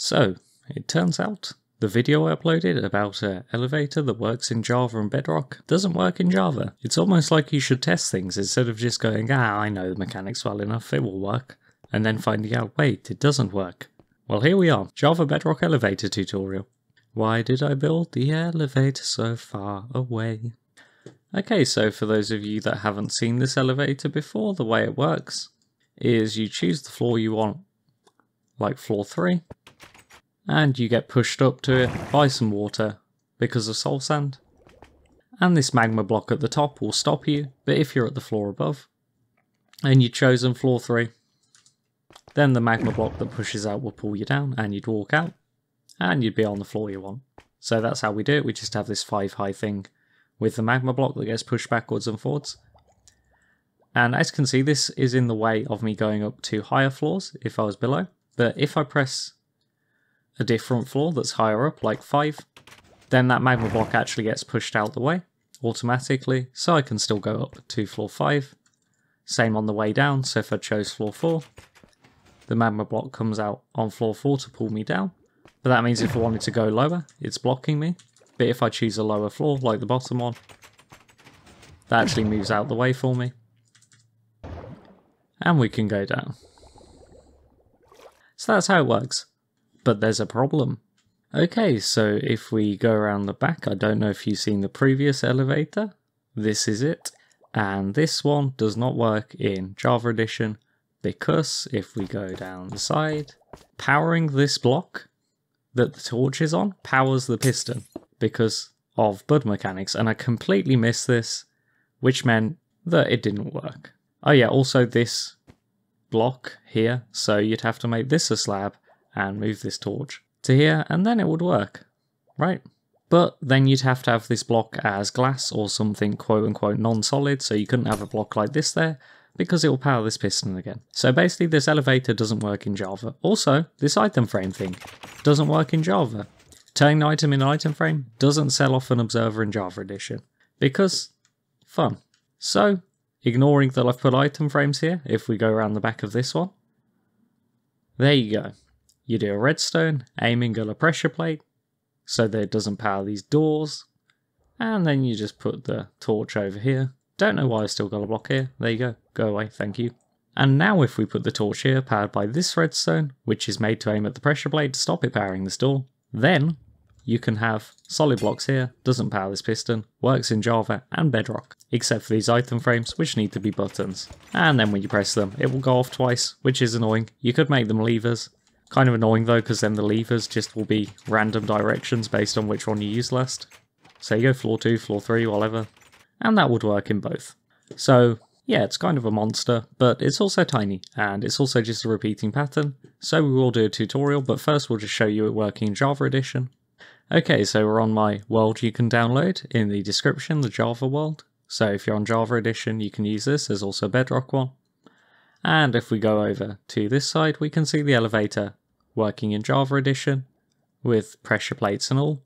So, it turns out the video I uploaded about an elevator that works in Java and Bedrock doesn't work in Java. It's almost like you should test things instead of just going, I know the mechanics well enough, it will work, and then finding out, wait, it doesn't work. Well, here we are, Java Bedrock elevator tutorial. Why did I build the elevator so far away? Okay, so for those of you that haven't seen this elevator before, the way it works is you choose the floor you want, like floor 3, and you get pushed up to it by some water because of soul sand. And this magma block at the top will stop you, but if you're at the floor above, and you've chosen floor 3, then the magma block that pushes out will pull you down and you'd walk out, and you'd be on the floor you want. So that's how we do it, we just have this 5 high thing with the magma block that gets pushed backwards and forwards. And as you can see, this is in the way of me going up to higher floors if I was below, but if I press a different floor that's higher up, like 5, then that magma block actually gets pushed out the way automatically, so I can still go up to floor 5. Same on the way down, so if I chose floor 4, the magma block comes out on floor 4 to pull me down. But that means if I wanted to go lower, it's blocking me. But if I choose a lower floor, like the bottom one, that actually moves out the way for me. And we can go down. So that's how it works. But there's a problem. Okay, so if we go around the back, I don't know if you've seen the previous elevator. This is it. And this one does not work in Java Edition because if we go down the side, powering this block that the torch is on powers the piston because of bud mechanics. And I completely missed this, which meant that it didn't work. Oh yeah, also this block here, so you'd have to make this a slab and move this torch to here, and then it would work, right? But then you'd have to have this block as glass or something quote-unquote non-solid, so you couldn't have a block like this there, because it will power this piston again. So basically this elevator doesn't work in Java. Also, this item frame thing doesn't work in Java. Turning an item in an item frame doesn't sell off an observer in Java Edition, because fun. So, ignoring that I've put item frames here, if we go around the back of this one, there you go. You do a redstone, aiming at a pressure plate, so that it doesn't power these doors, and then you just put the torch over here. Don't know why I still got a block here, there you go, go away, thank you. And now if we put the torch here, powered by this redstone, which is made to aim at the pressure plate to stop it powering this door, then you can have solid blocks here, doesn't power this piston, works in Java and Bedrock, except for these item frames, which need to be buttons. And then when you press them, it will go off twice, which is annoying. You could make them levers. Kind of annoying though, because then the levers just will be random directions based on which one you use last. So you go floor 2, floor 3, whatever. And that would work in both. So yeah, it's kind of a monster, but it's also tiny, and it's also just a repeating pattern. So we will do a tutorial, but first we'll just show you it working in Java Edition. Okay, so we're on my world you can download in the description, the Java world. So if you're on Java Edition, you can use this. There's also a Bedrock one. And if we go over to this side, we can see the elevator working in Java Edition with pressure plates and all.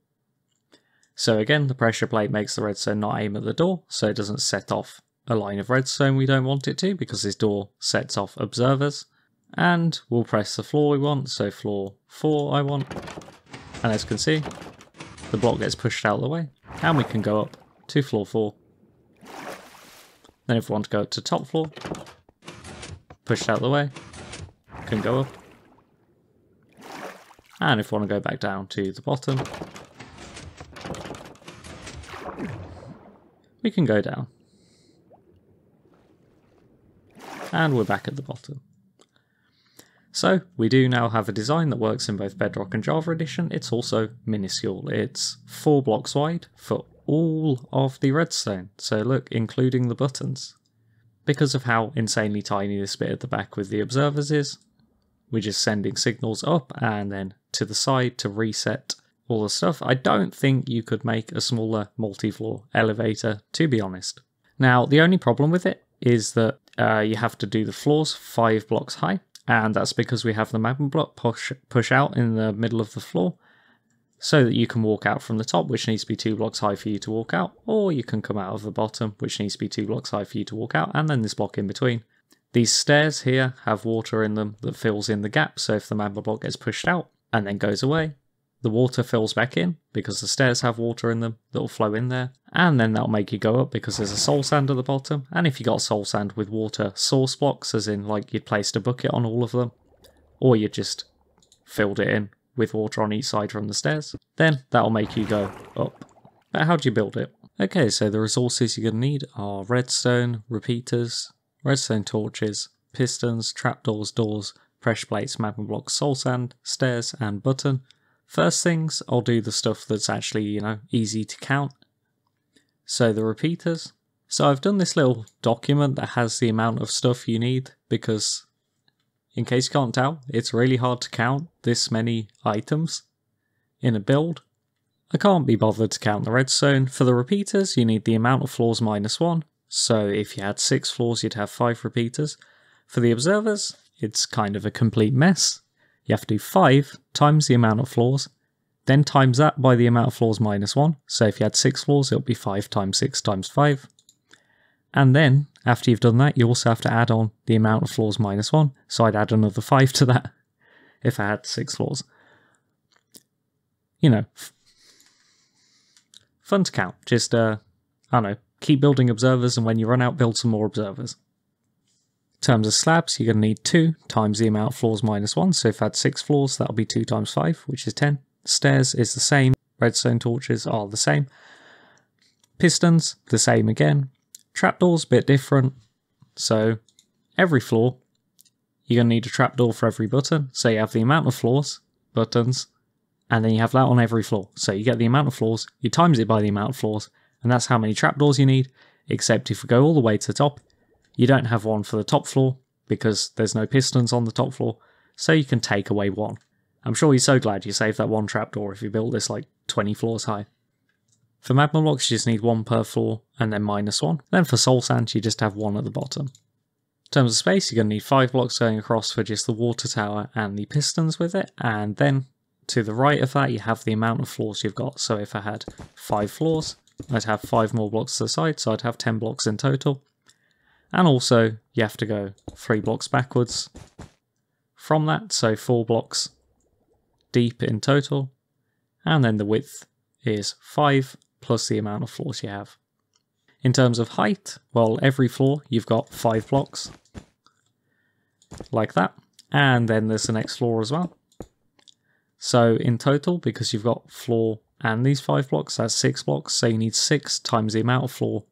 So again, the pressure plate makes the redstone not aim at the door, so it doesn't set off a line of redstone we don't want it to, because this door sets off observers. And we'll press the floor we want, so floor 4 I want. And as you can see, the block gets pushed out of the way, and we can go up to floor 4. Then if we want to go to top floor, pushed out of the way, can go up. And if we want to go back down to the bottom, we can go down. And we're back at the bottom. So we do now have a design that works in both Bedrock and Java Edition. It's also minuscule. It's 4 blocks wide for all of the redstone. So look, including the buttons. Because of how insanely tiny this bit at the back with the observers is, we're just sending signals up and then to the side to reset all the stuff. I don't think you could make a smaller multi-floor elevator, to be honest. Now, the only problem with it is that you have to do the floors 5 blocks high, and that's because we have the magma block push out in the middle of the floor, so that you can walk out from the top, which needs to be 2 blocks high for you to walk out, or you can come out of the bottom, which needs to be 2 blocks high for you to walk out, and then this block in between. These stairs here have water in them that fills in the gap, so if the magma block gets pushed out, and then goes away. The water fills back in because the stairs have water in them that will flow in there, and then that'll make you go up because there's a soul sand at the bottom. And if you got soul sand with water source blocks, as in like you'd placed a bucket on all of them, or you just filled it in with water on each side from the stairs, then that'll make you go up. But how do you build it? Okay, so the resources you're going to need are redstone, repeaters, redstone torches, pistons, trapdoors, doors, pressure plates, magma blocks, soul sand, stairs, and button. First things, I'll do the stuff that's actually, easy to count. So the repeaters. So I've done this little document that has the amount of stuff you need because, in case you can't tell, it's really hard to count this many items in a build. I can't be bothered to count the redstone. For the repeaters, you need the amount of floors minus 1. So if you had 6 floors, you'd have 5 repeaters. For the observers, it's kind of a complete mess. You have to do 5 times the amount of floors, then times that by the amount of floors minus 1. So if you had 6 floors, it'll be 5 times 6 times 5. And then, after you've done that, you also have to add on the amount of floors minus 1. So I'd add another 5 to that if I had 6 floors. Fun to count. Just, keep building observers, and when you run out, build some more observers. In terms of slabs, you're going to need 2 times the amount of floors minus 1. So if I had 6 floors, that'll be 2 times 5, which is 10. Stairs is the same. Redstone torches are the same. Pistons, the same again. Trapdoors, a bit different. So every floor, you're going to need a trapdoor for every button. So you have the amount of floors, buttons, and then you have that on every floor. So you get the amount of floors, you times it by the amount of floors, and that's how many trapdoors you need. Except if we go all the way to the top, you don't have one for the top floor because there's no pistons on the top floor, so you can take away 1. I'm sure you're so glad you saved that 1 trapdoor if you built this like 20 floors high. For magma blocks, you just need 1 per floor and then minus 1. Then for soul sand, you just have 1 at the bottom. In terms of space, you're going to need 5 blocks going across for just the water tower and the pistons with it, and then to the right of that, you have the amount of floors you've got. So if I had 5 floors, I'd have 5 more blocks to the side, so I'd have 10 blocks in total. And also, you have to go 3 blocks backwards from that, so 4 blocks deep in total. And then the width is 5 plus the amount of floors you have. In terms of height, well, every floor you've got 5 blocks, like that. And then there's the next floor as well. So in total, because you've got floor and these 5 blocks, that's 6 blocks, so you need 6 times the amount of floor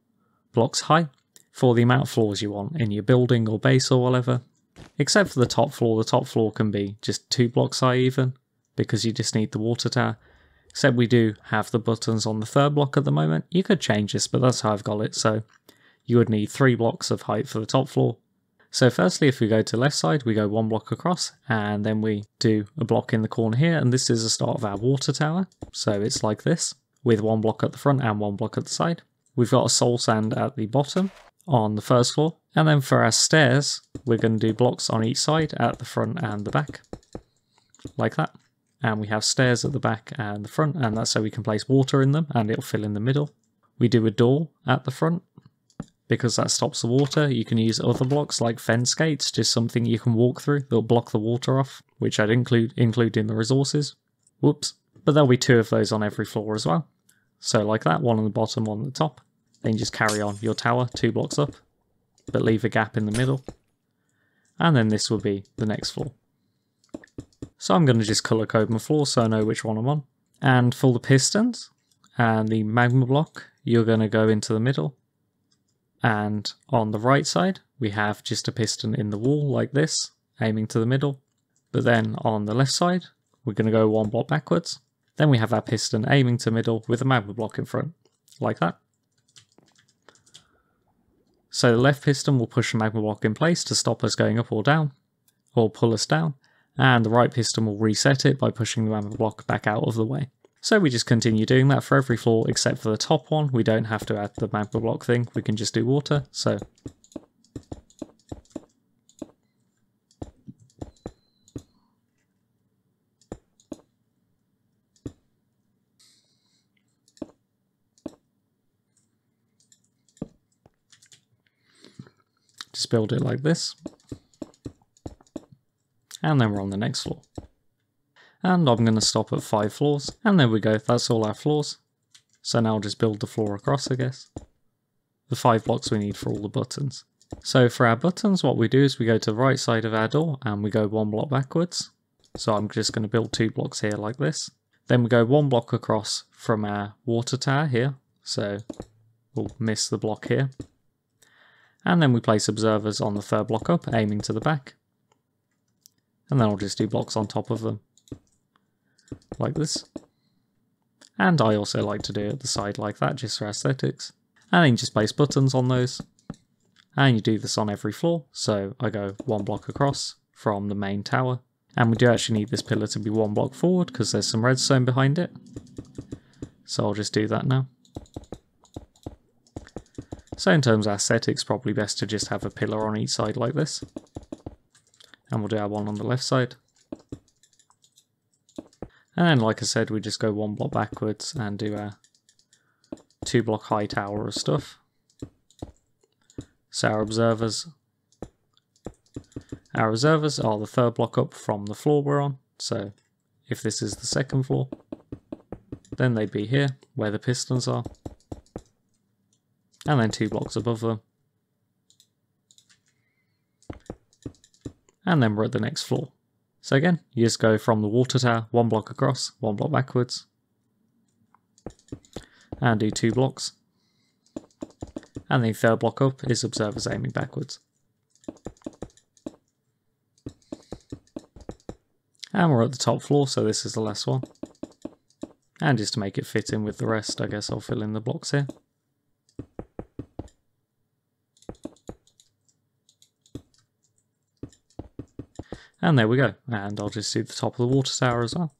blocks high for the amount of floors you want in your building or base or whatever. Except for the top floor can be just 2 blocks high even, because you just need the water tower. Except we do have the buttons on the 3rd block at the moment. You could change this, but that's how I've got it, so you would need 3 blocks of height for the top floor. So firstly, if we go to the left side, we go 1 block across, and then we do a block in the corner here, and this is the start of our water tower. So it's like this, with 1 block at the front and 1 block at the side. We've got a soul sand at the bottom on the 1st floor, and then for our stairs, we're going to do blocks on each side at the front and the back, like that. And we have stairs at the back and the front, and that's so we can place water in them, and it'll fill in the middle. We do a door at the front, because that stops the water. You can use other blocks like fence gates, just something you can walk through that'll block the water off, which I'd include in the resources. Whoops. But there'll be 2 of those on every floor as well. So like that, 1 on the bottom, 1 on the top. Then you just carry on your tower 2 blocks up, but leave a gap in the middle. And then this will be the next floor. So I'm going to just colour code my floor so I know which one I'm on. And for the pistons and the magma block, you're going to go into the middle. And on the right side, we have just a piston in the wall like this, aiming to the middle. But then on the left side, we're going to go 1 block backwards. Then we have our piston aiming to middle with a magma block in front, like that. So the left piston will push the magma block in place to stop us going up or down, or pull us down. And the right piston will reset it by pushing the magma block back out of the way. So we just continue doing that for every floor except for the top one. We don't have to add the magma block thing, we can just do water. So just build it like this. And then we're on the next floor. And I'm going to stop at 5 floors, and there we go, that's all our floors. So now I'll just build the floor across, I guess. The 5 blocks we need for all the buttons. So for our buttons, what we do is we go to the right side of our door and we go 1 block backwards. So I'm just going to build 2 blocks here like this. Then we go 1 block across from our water tower here. So we'll miss the block here. And then we place observers on the 3rd block up, aiming to the back. And then I'll just do blocks on top of them. Like this. And I also like to do it at the side like that, just for aesthetics. And then you just place buttons on those. And you do this on every floor. So I go 1 block across from the main tower. And we do actually need this pillar to be 1 block forward because there's some redstone behind it. So I'll just do that now. So in terms of aesthetics, probably best to just have a pillar on each side like this. And we'll do our one on the left side. And then, like I said, we just go 1 block backwards and do our 2 block high tower of stuff. So our observers are the 3rd block up from the floor we're on. So if this is the 2nd floor, then they'd be here where the pistons are. And then 2 blocks above them. And then we're at the next floor. So again, you just go from the water tower, 1 block across, 1 block backwards. And do 2 blocks. And the 3rd block up is observers aiming backwards. And we're at the top floor, so this is the last one. And just to make it fit in with the rest, I guess I'll fill in the blocks here. And there we go, and I'll just do the top of the water tower as well.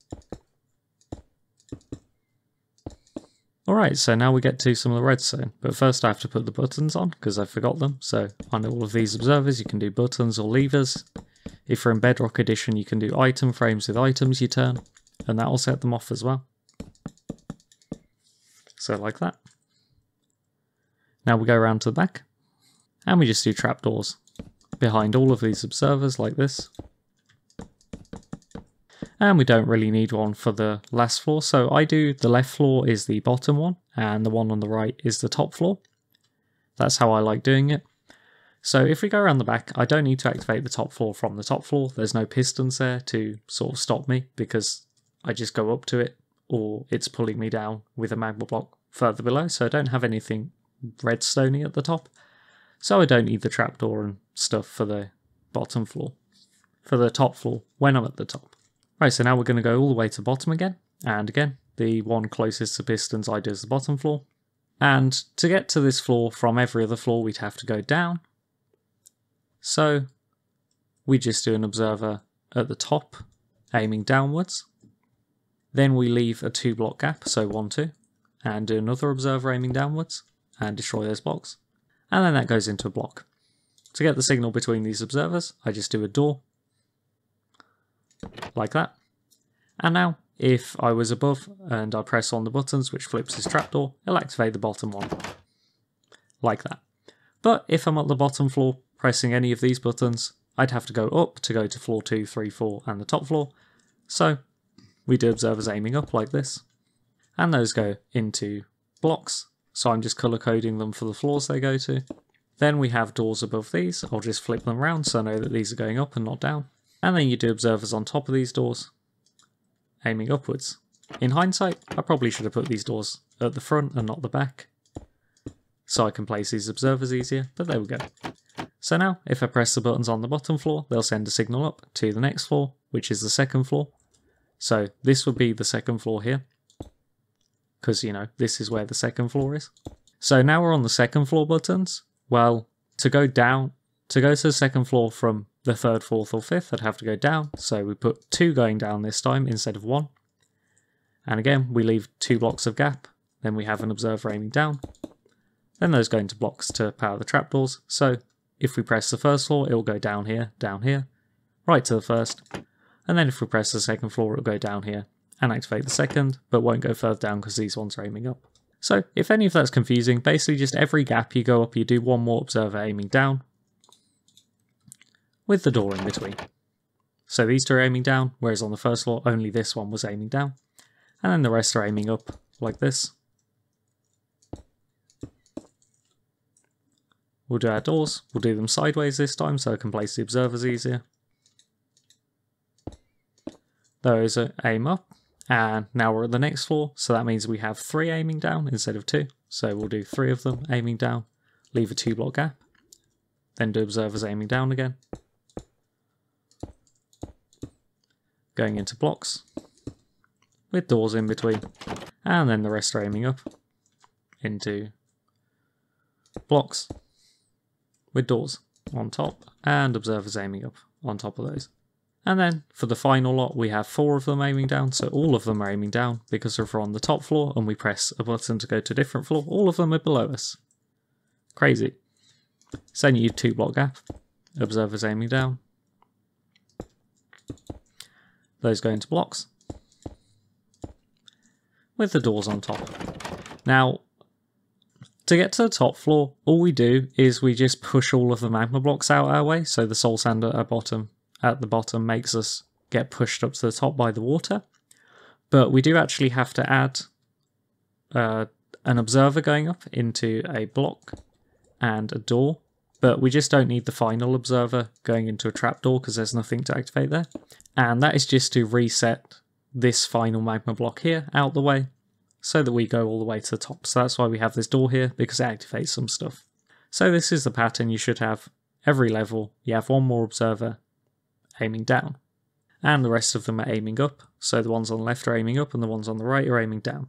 Alright, so now we get to some of the redstone, but first I have to put the buttons on, because I forgot them. So on all of these observers you can do buttons or levers. If you're in Bedrock Edition you can do item frames with items you turn, and that will set them off as well. So like that. Now we go around to the back, and we just do trapdoors behind all of these observers like this. And we don't really need one for the last floor, so I do the left floor is the bottom one, and the one on the right is the top floor. That's how I like doing it. So if we go around the back, I don't need to activate the top floor from the top floor. There's no pistons there to sort of stop me, because I just go up to it, or it's pulling me down with a magma block further below, so I don't have anything redstone-y at the top. So I don't need the trapdoor and stuff for the bottom floor. For the top floor, when I'm at the top. Right, so now we're going to go all the way to bottom again, and again, the one closest to pistons I do is the bottom floor. And to get to this floor from every other floor, we'd have to go down. So we just do an observer at the top, aiming downwards. Then we leave a 2 block gap, so 1, 2, and do another observer aiming downwards, and destroy those blocks. And then that goes into a block. To get the signal between these observers, I just do a door, like that. And now, if I was above and I press on the buttons, which flips this trapdoor, it'll activate the bottom one. Like that. But if I'm at the bottom floor, pressing any of these buttons, I'd have to go up to go to floor 2, 3, 4 and the top floor. So we do observers aiming up like this. And those go into blocks. So I'm just colour coding them for the floors they go to. Then we have doors above these. I'll just flip them around so I know that these are going up and not down. And then you do observers on top of these doors, aiming upwards. In hindsight, I probably should have put these doors at the front and not the back, so I can place these observers easier, but there we go. So now, if I press the buttons on the bottom floor, they'll send a signal up to the next floor, which is the 2nd floor. So this would be the 2nd floor here, because, you know, this is where the 2nd floor is. So now we're on the 2nd floor buttons. Well, to go down, to go to the 2nd floor from the 3rd, 4th or 5th, I'd have to go down, so we put 2 going down this time instead of 1. And again, we leave 2 blocks of gap, then we have an observer aiming down. Then those go into blocks to power the trapdoors, so if we press the 1st floor, it'll go down here, right to the 1st. And then if we press the 2nd floor, it'll go down here and activate the 2nd, but won't go further down because these ones are aiming up. So if any of that's confusing, basically just every gap you go up, you do 1 more observer aiming down, with the door in between. So these two are aiming down, whereas on the first floor only this one was aiming down. And then the rest are aiming up like this. We'll do our doors, we'll do them sideways this time so I can place the observers easier. Those aim up, and now we're at the next floor, so that means we have 3 aiming down instead of 2. So we'll do 3 of them aiming down, leave a 2 block gap, then do observers aiming down again. Going into blocks, with doors in between, and then the rest are aiming up into blocks, with doors on top, and observers aiming up on top of those. And then for the final lot we have 4 of them aiming down, so all of them are aiming down because if we're on the top floor and we press a button to go to a different floor, all of them are below us. Crazy. So then you use 2 block gap, observers aiming down. Those go into blocks, with the doors on top. Now, to get to the top floor, all we do is we just push all of the magma blocks out our way, so the soul sand at the bottom makes us get pushed up to the top by the water. But we do actually have to add an observer going up into a block and a door, but we just don't need the final observer going into a trapdoor because there's nothing to activate there. And that is just to reset this final magma block here out the way so that we go all the way to the top. So that's why we have this door here, because it activates some stuff. So this is the pattern you should have every level. You have 1 more observer aiming down, and the rest of them are aiming up. So the ones on the left are aiming up and the ones on the right are aiming down.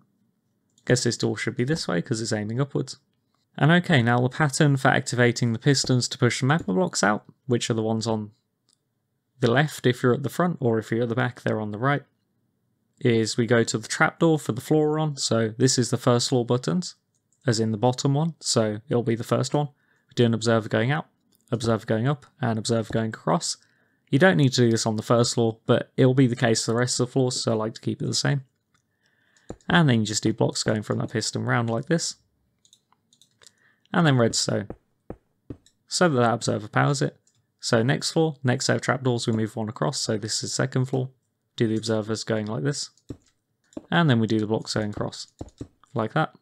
Guess this door should be this way because it's aiming upwards. And okay, now the pattern for activating the pistons to push the magma blocks out, which are the ones on the left if you're at the front, or if you're at the back they're on the right, is we go to the trapdoor for the floor we're on. So this is the first floor buttons, as in the bottom one, so it'll be the first one. We do an observer going out, observer going up, and observer going across. You don't need to do this on the first floor, but it'll be the case for the rest of the floors, so I like to keep it the same. And then you just do blocks going from that piston round like this. And then redstone, so that observer powers it. So next floor, next set of trapdoors, we move 1 across, so this is second floor. Do the observers going like this. And then we do the blocks going across, like that.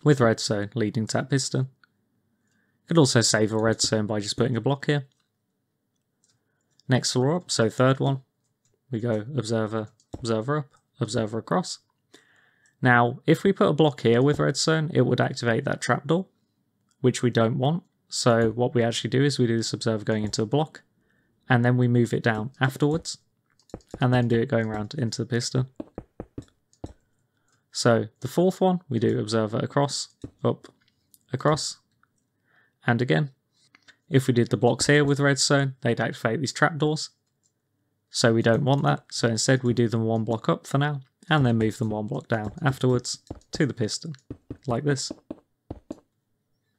With redstone leading to that piston. You could also save a redstone by just putting a block here. Next floor up, so third one, we go observer, observer up, observer across. Now, if we put a block here with redstone, it would activate that trapdoor, which we don't want. So what we actually do is we do this observer going into the block, and then we move it down afterwards, and then do it going around into the piston. So the fourth one, we do observer across, up, across, and again. If we did the blocks here with redstone, they'd activate these trapdoors. So we don't want that, so instead we do them 1 block up for now, and then move them 1 block down afterwards to the piston, like this.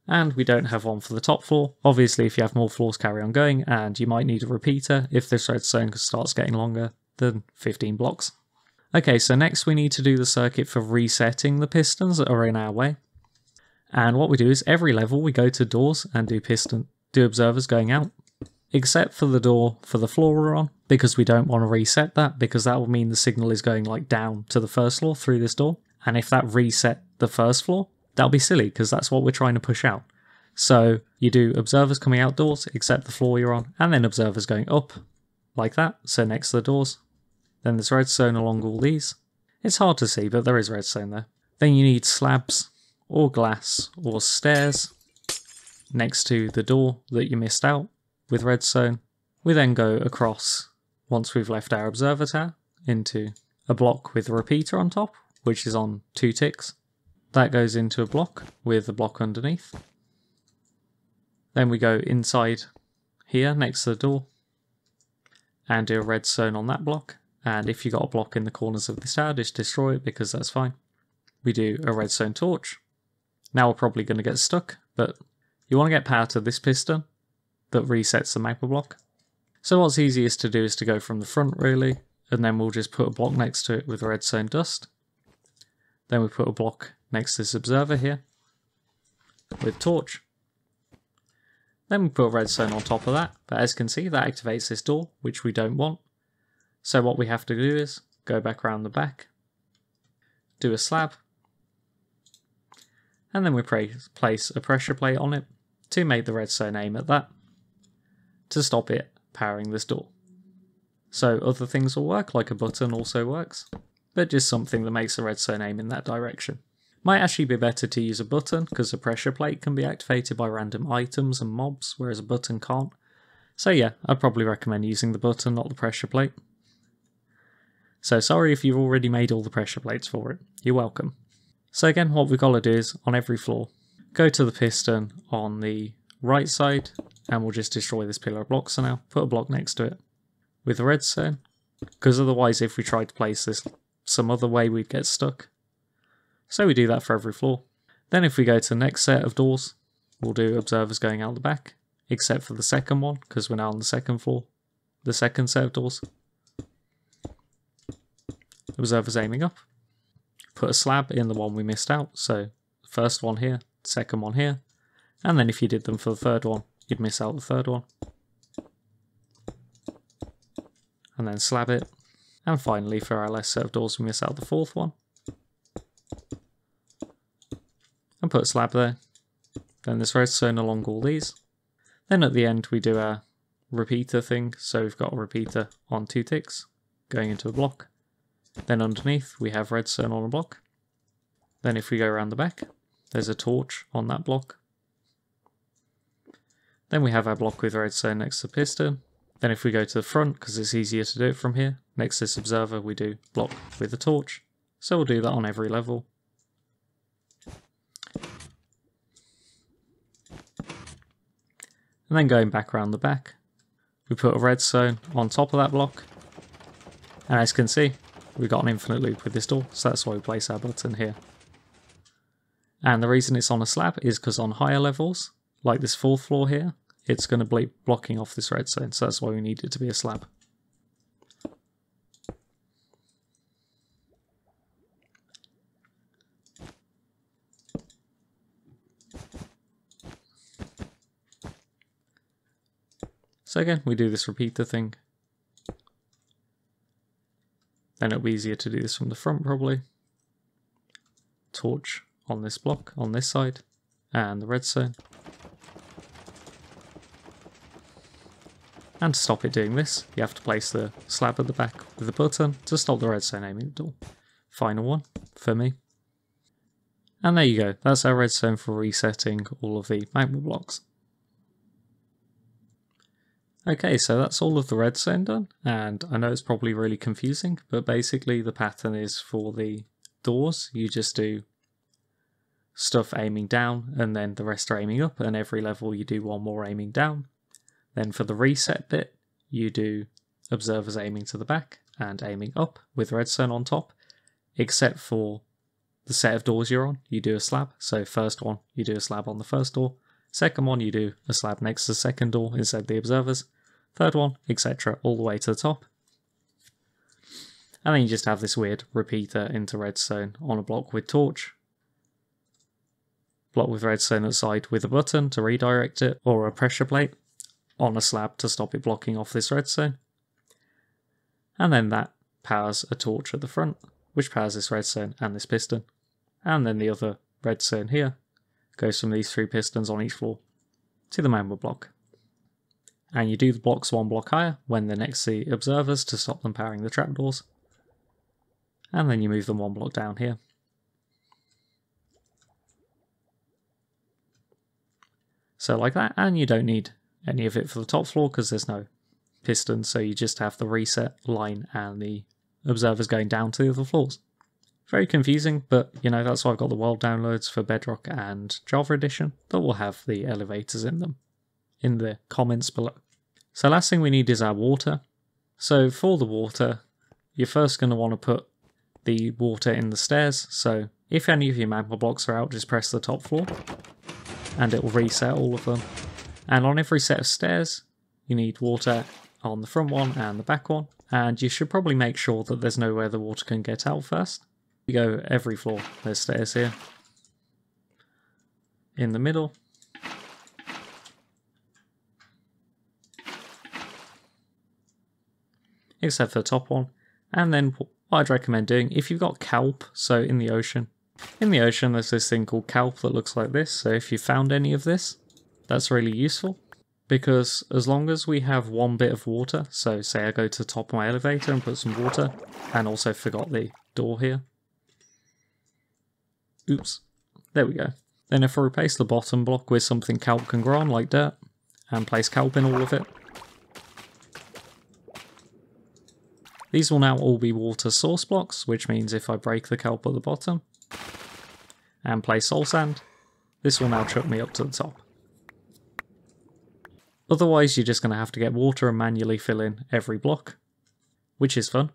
And we don't have one for the top floor. Obviously, if you have more floors, carry on going, and you might need a repeater if this redstone starts getting longer than 15 blocks. Okay, so next we need to do the circuit for resetting the pistons that are in our way. And what we do is every level we go to doors and do observers going out, except for the door for the floor we're on, because we don't want to reset that, because that will mean the signal is going like down to the first floor through this door. And if that reset the first floor, that'll be silly, because that's what we're trying to push out. So you do observers coming outdoors, except the floor you're on, and then observers going up, like that, so next to the doors. Then there's redstone along all these. It's hard to see, but there is redstone there. Then you need slabs, or glass, or stairs, next to the door that you missed out with redstone. We then go across, once we've left our observer tower, into a block with a repeater on top, which is on 2 ticks. That goes into a block with a block underneath. Then we go inside here next to the door and do a redstone on that block. And if you've got a block in the corners of this tower, just destroy it because that's fine. We do a redstone torch. Now we're probably going to get stuck, but you want to get power to this piston that resets the magma block. So what's easiest to do is to go from the front really, and then we'll just put a block next to it with redstone dust. Then we put a block next to this observer here with torch. Then we put a redstone on top of that, but as you can see that activates this door, which we don't want. So what we have to do is go back around the back, do a slab, and then we place a pressure plate on it to make the redstone aim at that, to stop it powering this door. So other things will work, like a button also works, but just something that makes the redstone aim in that direction. Might actually be better to use a button, because a pressure plate can be activated by random items and mobs, whereas a button can't. So yeah, I'd probably recommend using the button, not the pressure plate. So sorry if you've already made all the pressure plates for it, you're welcome. So again, what we've got to do is, on every floor, go to the piston on the right side, and we'll just destroy this pillar of blocks for now, put a block next to it with a redstone, because otherwise if we tried to place this some other way we'd get stuck. So we do that for every floor. Then if we go to the next set of doors, we'll do observers going out the back, except for the second one, because we're now on the second floor, the second set of doors. Observers aiming up. Put a slab in the one we missed out, so the first one here, second one here, and then if you did them for the third one, you'd miss out the third one. And then slab it. And finally, for our last set of doors, we miss out the fourth one. And put a slab there. Then this redstone along all these. Then at the end we do our repeater thing, so we've got a repeater on 2 ticks going into a block. Then underneath we have redstone on a block. Then if we go around the back, there's a torch on that block. Then we have our block with redstone next to the piston. Then if we go to the front, because it's easier to do it from here, next to this observer we do block with a torch. So we'll do that on every level. And then going back around the back, we put a redstone on top of that block. And as you can see, we've got an infinite loop with this door, so that's why we place our button here. And the reason it's on a slab is because on higher levels, like this 4th floor here, it's going to be blocking off this redstone, so that's why we need it to be a slab. So again, we do this repeater thing. Then it'll be easier to do this from the front probably. Torch on this block, on this side, and the redstone. And to stop it doing this, you have to place the slab at the back with the button to stop the redstone aiming at the door. Final one, for me. And there you go, that's our redstone for resetting all of the magma blocks. Okay, so that's all of the redstone done, and I know it's probably really confusing, but basically the pattern is for the doors, you just do stuff aiming down, and then the rest are aiming up, and every level you do one more aiming down. Then for the reset bit, you do observers aiming to the back, and aiming up with redstone on top, except for the set of doors you're on, you do a slab, so first one, you do a slab on the first door, second one, you do a slab next to the second door instead of the observers. Third one, etc. all the way to the top. And then you just have this weird repeater into redstone on a block with torch. Block with redstone at the side with a button to redirect it, or a pressure plate on a slab to stop it blocking off this redstone. And then that powers a torch at the front, which powers this redstone and this piston. And then the other redstone here goes from these 3 pistons on each floor to the magma block. And you do the blocks 1 block higher when they're next to the observers to stop them powering the trapdoors. And then you move them 1 block down here. So like that, and you don't need any of it for the top floor because there's no pistons, so you just have the reset line and the observers going down to the other floors. Very confusing, but you know, that's why I've got the world downloads for Bedrock and Java Edition that will have the elevators in them in the comments below. So last thing we need is our water. So for the water, you're first going to want to put the water in the stairs. So if any of your magma blocks are out, just press the top floor and it will reset all of them. And on every set of stairs, you need water on the front one and the back one. And you should probably make sure that there's nowhere the water can get out first. You go every floor, there's stairs here. In the middle. except for the top one. And then what I'd recommend doing, if you've got kelp, so in the ocean there's this thing called kelp that looks like this, so if you found any of this, that's really useful. Because as long as we have one bit of water, so say I go to the top of my elevator and put some water, and also forgot the door here. Oops, there we go. Then if I replace the bottom block with something kelp can grow on, like dirt, and place kelp in all of it, these will now all be water source blocks, which means if I break the kelp at the bottom, and place soul sand, this will now chuck me up to the top. Otherwise, you're just going to have to get water and manually fill in every block, which is fun.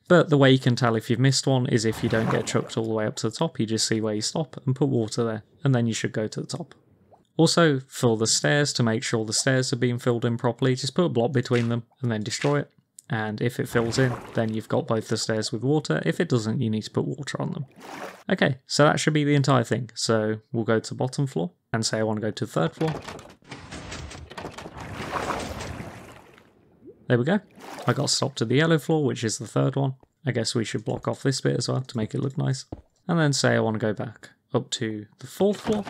But the way you can tell if you've missed one is if you don't get chucked all the way up to the top, you just see where you stop and put water there, and then you should go to the top. Also, for the stairs, to make sure the stairs are being filled in properly, just put a block between them and then destroy it. And if it fills in, then you've got both the stairs with water. If it doesn't, you need to put water on them. Okay, so that should be the entire thing. So we'll go to the bottom floor and say I want to go to the third floor. There we go. I got stopped at the yellow floor, which is the third one. I guess we should block off this bit as well to make it look nice. And then say I want to go back up to the fourth floor.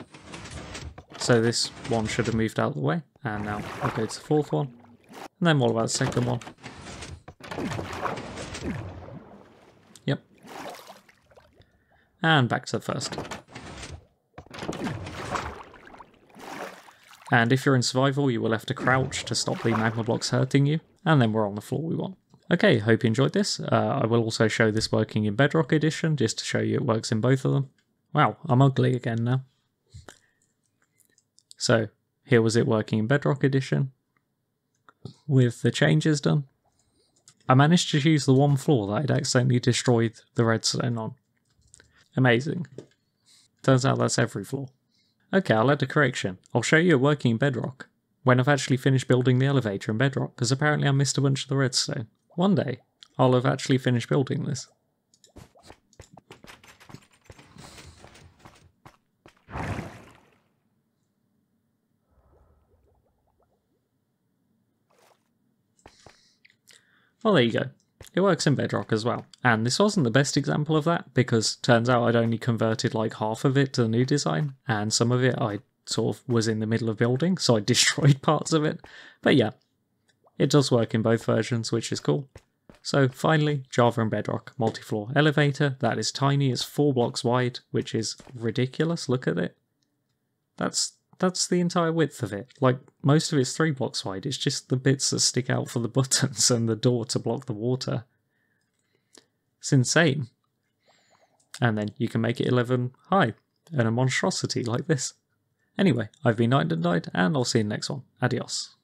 So this one should have moved out of the way. And now I'll go to the fourth one. And then what about the second one? Yep. And back to the first. And if you're in survival, you will have to crouch to stop the magma blocks hurting you. And then we're on the floor we want. Okay, hope you enjoyed this. I will also show this working in Bedrock Edition, just to show you it works in both of them. Wow, I'm ugly again now. So, here was it working in Bedrock Edition, with the changes done. I managed to choose the one floor that I'd accidentally destroyed the redstone on. Amazing. Turns out that's every floor. Okay, I'll add a correction. I'll show you it working in Bedrock when I've actually finished building the elevator in Bedrock, because apparently I missed a bunch of the redstone. One day, I'll have actually finished building this. Well, there you go. It works in Bedrock as well. And this wasn't the best example of that, because turns out I'd only converted like half of it to the new design, and some of it I sort of was in the middle of building, so I destroyed parts of it. But yeah, it does work in both versions, which is cool. So finally, Java and Bedrock multi-floor elevator. That is tiny, it's 4 blocks wide, which is ridiculous. Look at it. That's the entire width of it. Like, most of it's 3 blocks wide. It's just the bits that stick out for the buttons and the door to block the water. It's insane. And then you can make it 11 high, and a monstrosity like this. Anyway, I've been Night and Died, and I'll see you in the next one. Adios.